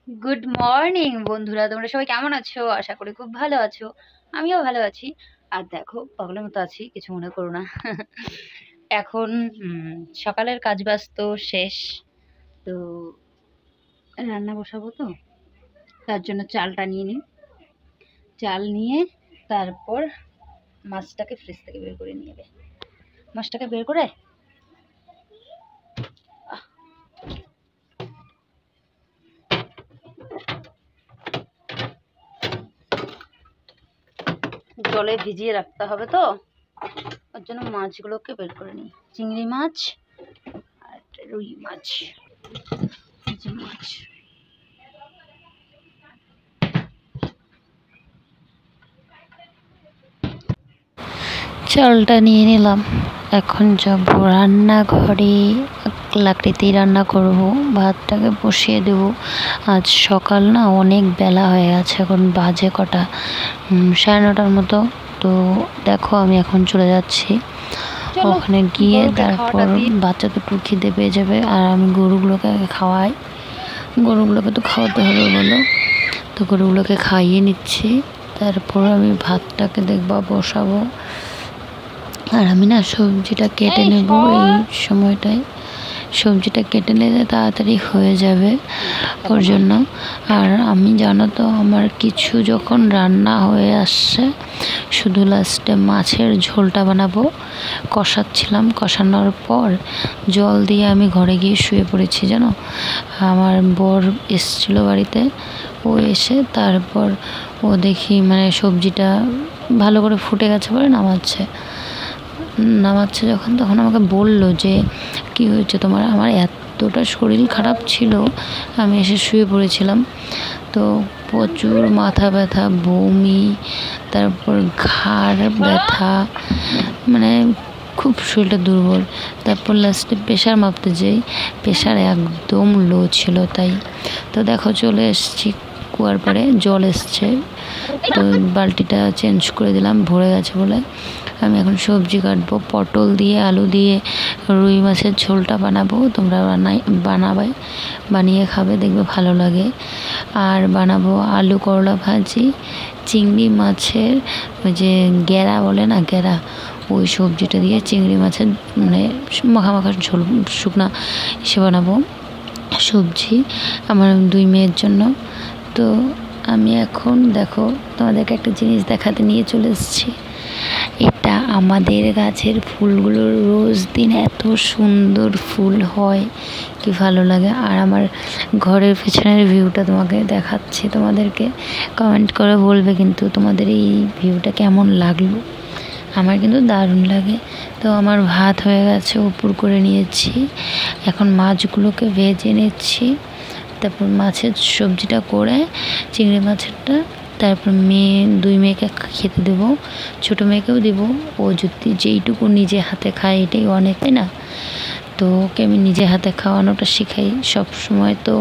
Good morning বন্ধুরা, তোমরা সবাই কেমন আছো? আশা করি খুব ভালো আছো। আমিও ভালো আছি। আর দেখো, পাগলের মতো আছি, কিছু মনে করো না। এখন সকালের কাজ বাজ তো শেষ, তো রান্না বসাবো, তো তার জন্য চালটা নিয়ে নিই। চাল নিয়ে তারপর মাছটাকে ফ্রিজ থেকে বের করে নিয়ে নেবে। মাছটাকে বের করে জলে ভিজিয়ে রাখতে হবে, তো ওর জন্য মাছগুলোকে বের করে নিই। চিংড়ি মাছ আর রুই মাছ। চালটা নিয়ে নিলাম। এখন যাব রান্নাঘরে, লাকড়িতেই রান্না করব। ভাতটাকে বসিয়ে দেবো। আজ সকাল না, অনেক বেলা হয়ে গেছে। এখন বাজে কটা, 9:30 মতো। তো দেখো, আমি এখন চলে যাচ্ছি ওখানে গিয়ে, তারপর বাচ্চা দুটো খিদে পেয়ে যাবে, আর আমি গরুগুলোকে আগে খাওয়াই। গরুগুলোকে তো খাওয়াতে হবে বলো, তো গরুগুলোকে খাইয়ে নিচ্ছি। তারপর আমি ভাতটাকে দেখবা বসাবো। আর আমি না সবজিটা কেটে নেব এই সময়টায়। সবজিটা কেটে নিলে তাড়াতাড়ি হয়ে যাবে ওর জন্য। আর আমি জানো তো, আমার কিছু যখন রান্না হয়ে আসছে, শুধু লাস্টে মাছের ঝোলটা বানাবো। কষাচ্ছিলাম, কষানোর পর জল দিয়ে আমি ঘরে গিয়ে শুয়ে পড়েছি জানো। আমার বর এসেছিলো বাড়িতে, ও এসে তারপর ও দেখি মানে সবজিটা ভালো করে ফুটে গেছে বলে নামাচ্ছে যখন, তখন আমাকে বলল যে কি হয়েছে তোমার। আমার এতটা শরীর খারাপ ছিল, আমি এসে শুয়ে পড়েছিলাম। তো প্রচুর মাথা ব্যথা, বমি, তারপর ঘাড় ব্যথা, মানে খুব শরীরটা দুর্বল। তারপর লাস্টে প্রেশার মাপতে যাই, প্রেশার একদম লো ছিল। তাই তো দেখো চলে এসেছি কুয়ার পাড়ে, জল এসছে, তো বালতিটা চেঞ্জ করে দিলাম, ভরে গেছে বলে। আমি এখন সবজি কাটবো, পটল দিয়ে আলু দিয়ে রুই মাছের ঝোলটা বানাবো। তোমরা বানিয়ে খাবে, দেখবে ভালো লাগে। আর বানাবো আলু করলা ভাজি, চিংড়ি মাছের ওই যে গেরা বলে না, গেরা, ওই সবজিটা দিয়ে চিংড়ি মাছের মানে মাখা ঝোল, শুকনা এসে বানাবো সবজি আমার 2 মেয়ের জন্য। তো আমি এখন দেখো তোমাদেরকে একটা জিনিস দেখাতে নিয়ে চলে এসেছি। এটা আমাদের গাছের ফুলগুলো, রোজ দিন এত সুন্দর ফুল হয়, কি ভালো লাগে। আর আমার ঘরের পেছনের ভিউটা তোমাকে দেখাচ্ছি, তোমাদেরকে কমেন্ট করে বলবে কিন্তু তোমাদের এই ভিউটা কেমন লাগলো। আমার কিন্তু দারুণ লাগে। তো আমার ভাত হয়ে গেছে, উপর করে নিয়েছি। এখন মাছগুলোকে ভেজে নিচ্ছি, তারপর মাছের সবজিটা করে চিংড়ি মাছেরটা, তারপর 2 মেয়েকে খেতে দেবো, ছোটো মেয়েকেও দেবো। ও যদি যেইটুকু নিজে হাতে খায় এটাই অনেক, তাই না? তো ওকে আমি নিজে হাতে খাওয়ানোটা শেখাই। সব সময় তো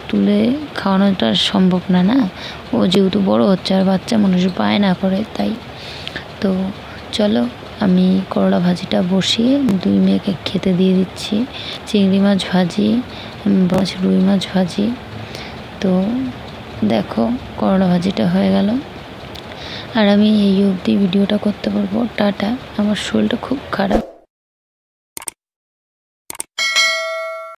তুলে খাওয়ানোটা সম্ভব না, ও যেহেতু বড় হচ্ছে, আর বাচ্চা মানুষ বায়না করে, তাই। তো চলো, আমি করলা ভাজিটা বসিয়ে 2 মেয়েকে খেতে দিয়ে দিচ্ছি। চিংড়ি মাছ ভাজি, রুই মাছ ভাজি। তো দেখো করলা ভাজিটা হয়ে গেল। আর আমি এই অবধি ভিডিওটা করতে পারবো। টাটা। আমার শরীরটা খুব খারাপ।